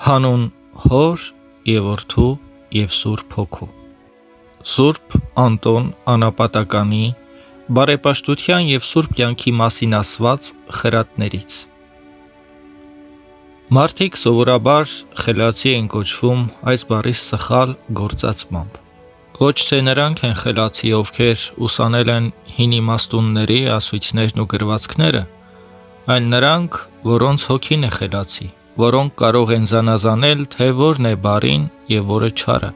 Հանուն Հոր և Որդու և Սուրբ Հոգու։ Սուրբ Անտոն Անապատականի բարեպաշտության և սուրբ կյանքի մասին ասված խրատներից։ Մարդիկ սովորաբար խելացի են կոչվում այս բառի սխալ գործածմամբ։ Ոչ թե նրանք են խելացի, ովքեր ուսանել են հին իմաստունների ասույթներն ու գրվածքները, այլ նրանք, որոնց հոգին է խելացի, որոնք կարող են զանազանել, թե որն է բարին և որը չարը,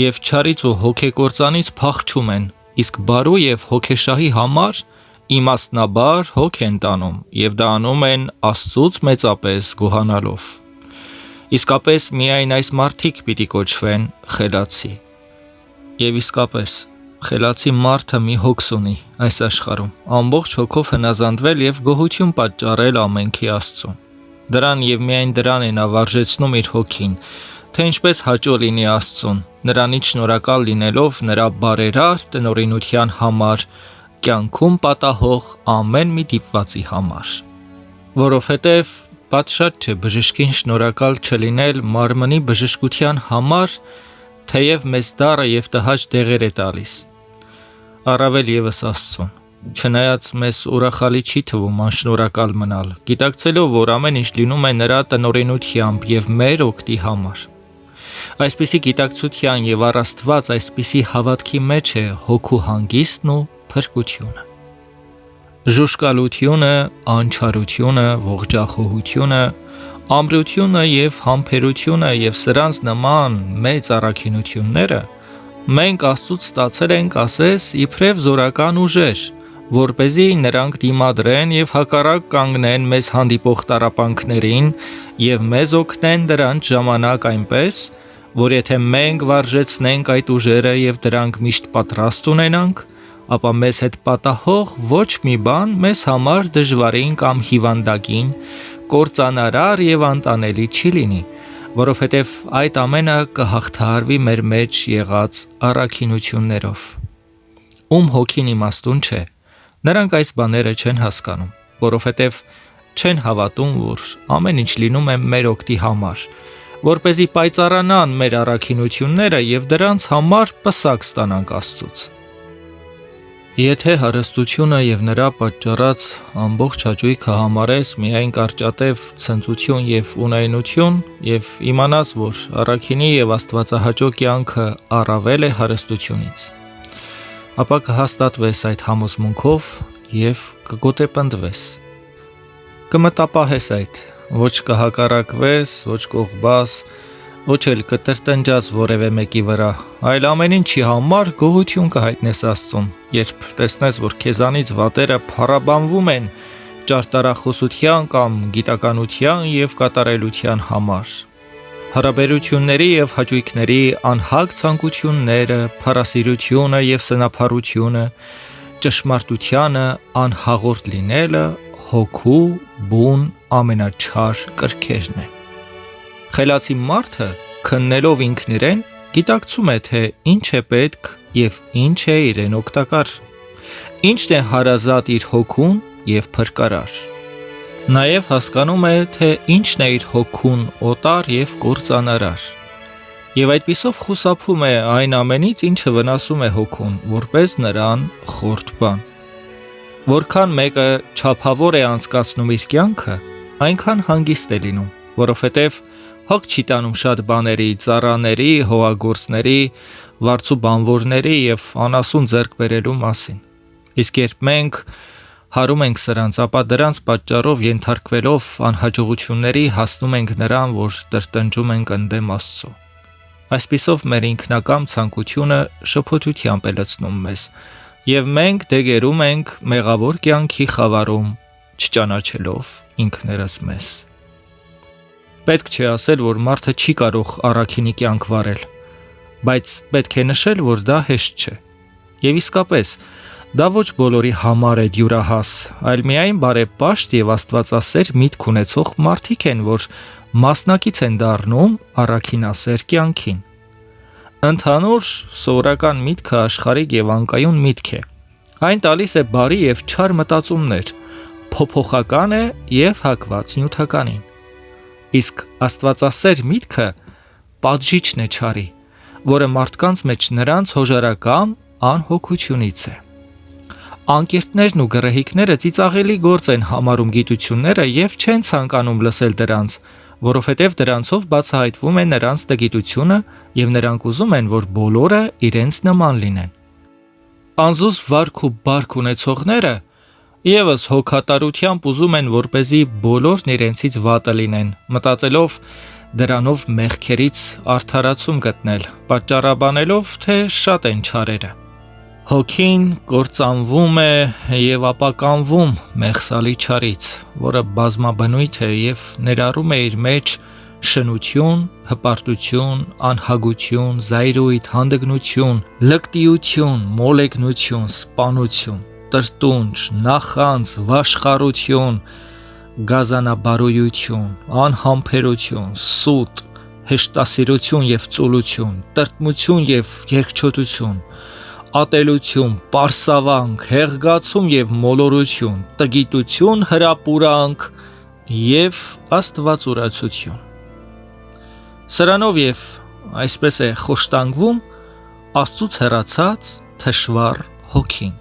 և չարից ու հոգեկործանից փախչում են, իսկ բարու և հոգեշահի համար իմաստնաբար հոգ են տանում և դա անում են Աստծուց մեծապես գոհանալով։ Իսկապես միայն այս մարդիկ պիտի կոչվեն խելացի։ Եվ իսկապես խելացի մարդը մի հոգս ունի այս աշխարհում, ամբողջ հոգով հնազանդվել և գոհություն պատճառել ամենքի Աստծուն։ Դրան և միայն դրան է նա վարժեցնում իր հոգին, թե ինչպես հաճո լինի Աստծուն, նրանից շնորհակալ լինելով նրա բարերար տնօրինության համար, կյանքում պատահող ամեն մի դիպվածի համար։ Որովհետև պատշաճ չէ բժշկին շնորհակալ չլինել մարմնի բժշկության համար, թեև մեզ դառը և տհաճ դեղեր է տալիս, առավել ևս Աստծուն, չնայած մեզ ուրախալի չի թվում անշնորհակալ մնալ, գիտակցելով, որ ամեն ինչ լինում է նրա տնօրինությամբ և մեր օգտի համար։ Այսպիսի գիտակցության և առ Աստված այսպիսի հավատքի մեջ է հոգու հանգիստն ու փրկությունը։ Ժուժկալությունը, անչարությունը, ողջախոհությունը, ամրությունը և համբերությունը և սրանց նման մեծ առաքինությունները մենք Աստծուց ստացել ենք ասես իբրև զորական ուժեր, որպեսզի նրանք դիմադրեն և հակառակ կանգնեն մեզ հանդիպող տառապանքներին և մեզ օգնեն դրանց ժամանակ այնպես, որ եթե մենք վարժեցնենք այդ ուժերը և դրանք միշտ պատրաստ ունենանք, ապա մեզ հետ պատահող ոչ մի բան մեզ համար դժվարին կամ հիվանդագին, կործանարար և անտանելի չի լինի, որովհետև այդ ամենը կհաղթահարվի մեր մեջ եղած առաքինություններով։ Ում հոգին իմաստուն չէ, նրանք այս բաները չեն հասկանում, որովհետև չեն հավատում, որ ամեն ինչ լինում է մեր օգտի համար, որպեսզի պայծառանան մեր առաքինությունները և դրանց համար պսակ ստանանք Աստծուց։ Եթե հարստությունը և նրա պատճառած ամբողջ հաճույքը համարես միայն կարճատև ցնծություն և ունայնություն և իմանաս, որ առաքինի և աստվածահաճո կյանքը առավել է հարստությունից, ապա կհաստատվես այդ համոզմունքով և կգոտեպնդվես։ Կմտապահես այդ, ոչ կհակառակվես, ոչ կողբաս, ոչ էլ կտրտնջաս որևէ մեկի վրա, այլ ամեն ինչի համար գոհություն կհայտնես Աստծուն, երբ տեսնես, որ քեզանից վատերը փառաբանվում են ճարտարախոսության կամ գիտականության և կատարելության համար։ Հարաբերությունների և հաճույքների անհագ ցանկությունները, փառասիրությունը և սնափառությունը, ճշմարտությանը անհաղորդ լինելը հոգու բուն ամենաչար կրքերն են։ Խելացի մարդը, քննելով ինքն իրեն, գիտակցում է, թե ինչ է պետք և ինչ է իրեն օգտակար, ինչն է հարազատ իր հոգուն և փրկարար։ Նաև հասկանում է, թե ինչն է իր հոգուն օտար և կործանարար, և այդպիսով խուսափում է այն ամենից, ինչը վնասում է հոգուն, որպես նրան խորթ բան։ Որքան մեկը չափավոր է անցկացնում իր կյանքը, այնքան հանգիստ է լինում, որովհետև հոգ չի տանում շատ բաների, ծառաների, հողագործների, վարձու բանվորների և անասուն ձեռք բերելու մասին։ Իսկ երբ մենք հարում ենք սրանց, ապա դրանց պատճառով ենթարկվելով անհաջողությունների հասնում ենք նրան, որ տրտնջում ենք ընդդեմ Աստծու։ Այսպիսով մեր ինքնակամ ցանկությունը շփոթությամբ է լցնում մեզ, և մենք դեգերում ենք մեղավոր կյանքի խավարում, չճանաչելով ինքներս մեզ։ Պետք չէ ասել, որ մարդը չի կարող առաքինի կյանք վարել, բայց պետք է նշել, որ դա հեշտ չէ։ Եվ իսկապես, դա ոչ բոլորի համար է դյուրահաս, այլ միայն բարեպաշտ և աստվածասեր միտք ունեցող մարդիկ են, որ մասնակից են դառնում առաքինասեր կյանքին։ Ընդհանուր սովորական միտքը աշխարհիկ և անկայուն միտք է։ Այն տալիս է բարի և չար մտածումներ, փոփոխական է և հակված նյութականին։ Իսկ աստվածասեր միտքը պատժիչն է չարի, որը մարդկանց մեջ նրանց հոժարակամ անհոգությունից է։ Անկիրտներն ու գռեհիկները ծիծաղելի գործ են համարում գիտությունները և չեն ցանկանում լսել դրանց, որովհետև դրանցով բացահայտվում է նրանց տգիտությունը և նրանք ուզում են, որ բոլորը իրենց նման լինեն։ Անզուզ վարք ու բարք ունեցողները ևս հոգատարությամբ ուզում են, որպեսզի բոլորն իրենցից վատը լինեն, մտածելով դրանով մեղքերից արդարացում գտնել, պատճառաբանելով, թե շատ են չարերը։ Հոգին կործանվում է և ապականվում մեղսալի չարից, որը բազմաբնույթ է և ներառում է իր մեջ շնություն, հպարտություն, անհագություն, զայրույթ, հանդգնություն, լկտիություն, մոլեգնություն, սպանություն, տրտունջ, նախանձ, վաշխառություն, գազանաբարոյություն, անհամբերություն, սուտ, հեշտասիրություն և ծուլություն, տրտմություն և երկչոտություն, ատելություն, պարսավանք, հեղգացում և մոլորություն, տգիտություն, հրապուրանք և աստվածուրացություն։ Սրանով և այսպես է խոշտանգվում Աստծուց հեռացած թշվառ հոգին։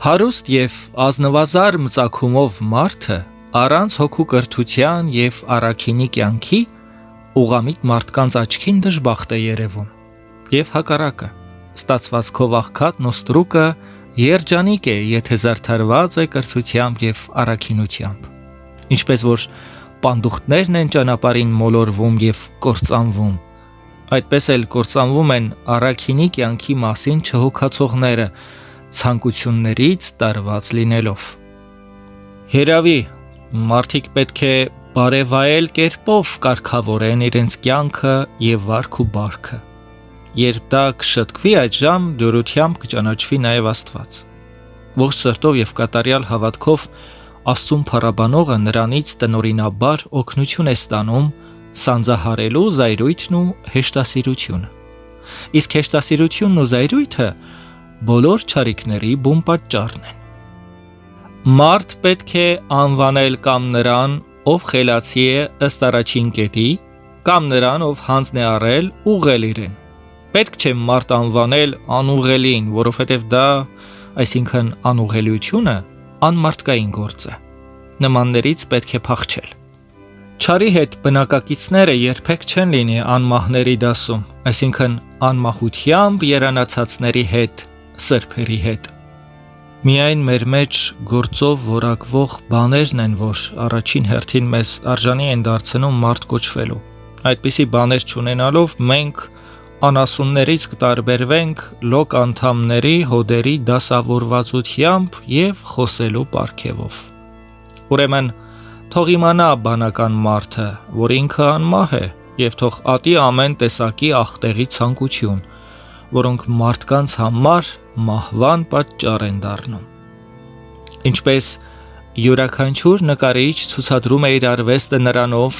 Հարուստ և ազնվազար մծագումով մարդը առանց հոգու կրթության և առաքինի կյանքի ուղղամիտ մարդկանց աչքին դժբախտ է երևում, և հակառակը, ստացվածքով աղքատն ու ստրուկը երջանիկ է, եթե զարդարված է կրթությամբ և առաքինությամբ։ Ինչպես որ պանդուխտներն են ճանապարհին մոլորվում և կործանվում, այդպես էլ կործանվում են առաքինի կյանքի մասին չհոգացողները ցանկություններից տարված լինելով։ Երևի մարդիկ պետք է բարևայել կերպով կարգավորեն իրենց կյանքը և վարք ու բարքը։ Երբ դա կշտկվի, այդժամ դյուրությամբ կճանաչվի նաև Աստված։ Ողջ սրտով և կատարյալ հավատքով Աստծուն փառաբանողը նրանից տնօրինաբար օգնություն է ստանում սանձահարելու զայրույթն ու հեշտասիրությունը։ Իսկ հեշտասիրությունն ու զայրույթը բոլոր չարիքների բուն պատճառն են։ Մարդ պետք է անվանել կամ նրան, ով խելացի է ըստ առաջին կետի, կամ նրան, ով հանձն է առել ուղղել իրեն։ Պետք չէ մարդ անվանել անուղելին, որովհետև դա, այսինքն անուղելիությունը, անմարդկային գործ է։ Նմաններից պետք է փախչել։ Չարի հետ բնակակիցները երբեք չեն լինի անմահների դասում, այսինքն անմահությամբ երանացածների հետ, սրբերի հետ։ Միայն մեր մեջ գործով որակվող բաներն են, որ առաջին հերթին մեզ արժանի են դարձնում մարդ կոչվելու։ Այդպիսի բաներ չունենալով մենք անասուններից կտարբերվենք լոկ անդամների հոդերի դասավորվածությամբ և խոսելու պարգևով։ Ուրեմն թող իմանա բանական մարդը, որ ինքը անմահ է, և թող ատի ամեն տեսակի ախտեղի ցանկություն, որոնք մարդկանց համար մահվան պատճառ են դառնում։ Ինչպես յուրաքանչյուր նկարիչ ցուցադրում է իր արվեստը նրանով,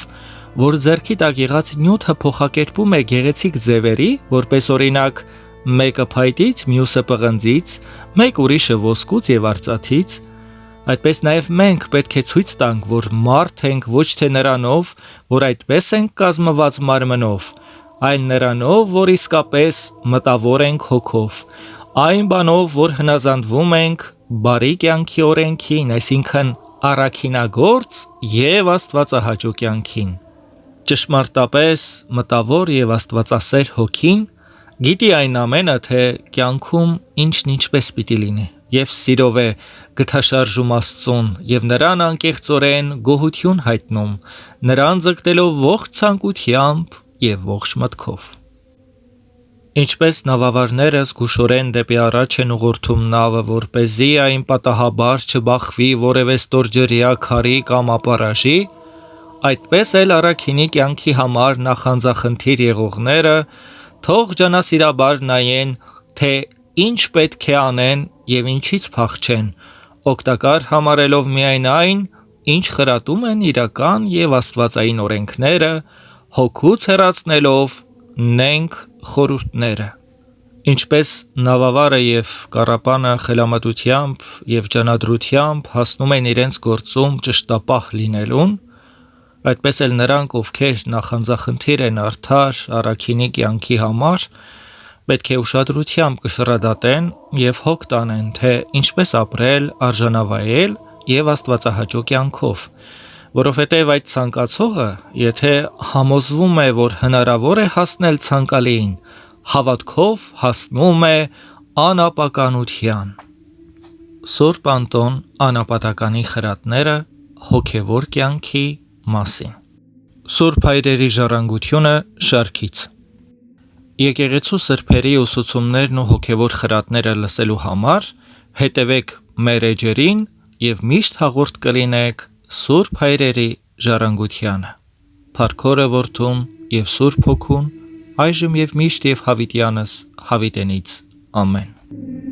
որ ձեռքի տակ եղած նյութը փոխակերպում է գեղեցիկ ձևերի, որպես օրինակ մեկը փայտից, մյուսը պղնձից, մեկ ուրիշը ոսկուց և արծաթից, այդպես նաև մենք պետք է ցույց տանք, որ մարդ ենք ոչ թե նրանով, որ այդպես ենք կազմված մարմնով, այլ նրանով, որ իսկապես մտավոր ենք հոգով, այն բանով, որ հնազանդվում ենք բարի կյանքի օրենքին, այսինքն առաքինագործ և աստվածահաճո կյանքին։ Ճշմարտապես մտավոր և աստվածասեր հոգին գիտի այն ամենը, թե կյանքում ինչն ինչպես պիտի լինի, և սիրով է գթաշարժում Աստծուն և նրան անկեղծորեն գոհություն հայտնում, նրան ձգտելով ողջ ցանկությամբ և ողջ մտքով։ Ինչպես նավավարները զգուշորեն դեպի առաջ են ուղղորդում նավը, որպեսզի այն պատահաբար չբախվի որևէ ստորջրյա քարի կամ ապարաժի, այդպես էլ առաքինի կյանքի համար նախանձախնդիր եղողները թող ջանասիրաբար նայեն, թե ինչ պետք է անեն և ինչից փախչեն, օգտակար համարելով միայն այն, ինչ խրատում են իրական և աստվածային օրենքները, հոգուց հեռացնելով նենգ խորհուրդները։ Ինչպես նավավարը և կառապանը խելամտությամբ և ջանադրությամբ հասնում են իրենց գործում ճշտապահ լինելուն, Այդպես էլ նրանք, ովքեր նախանձախնդիր են արդար առաքինի կյանքի համար, պետք է ուշադրությամբ կշռադատեն եւ հոգ տանեն, թե ինչպես ապրել, արժանավայել եւ աստվածահաճո կյանքով, որովհետեւ այդ ցանկացողը, եթե համոզվում է, որ հնարավոր է հասնել ցանկալիին, հավատքով հասնում է անապականության։ Սուրբ Անտոն Անապատականի խրատները հոգևոր կյանքի մասին։ Սուրբ հայրերի ժառանգությունը շարքից։ Եկեղեցու սրբերի ուսուցումներն ու հոգևոր խրատները լսելու համար հետևեք մեր էջերին եւ միշտ հաղորդ կլինեք Սուրբ հայրերի ժառանգությանը։ Փառքորը Որդուն եւ Սուրբ Հոգուն, այժմ եւ միշտ եւ հավիտյանս հավիտենից ամեն։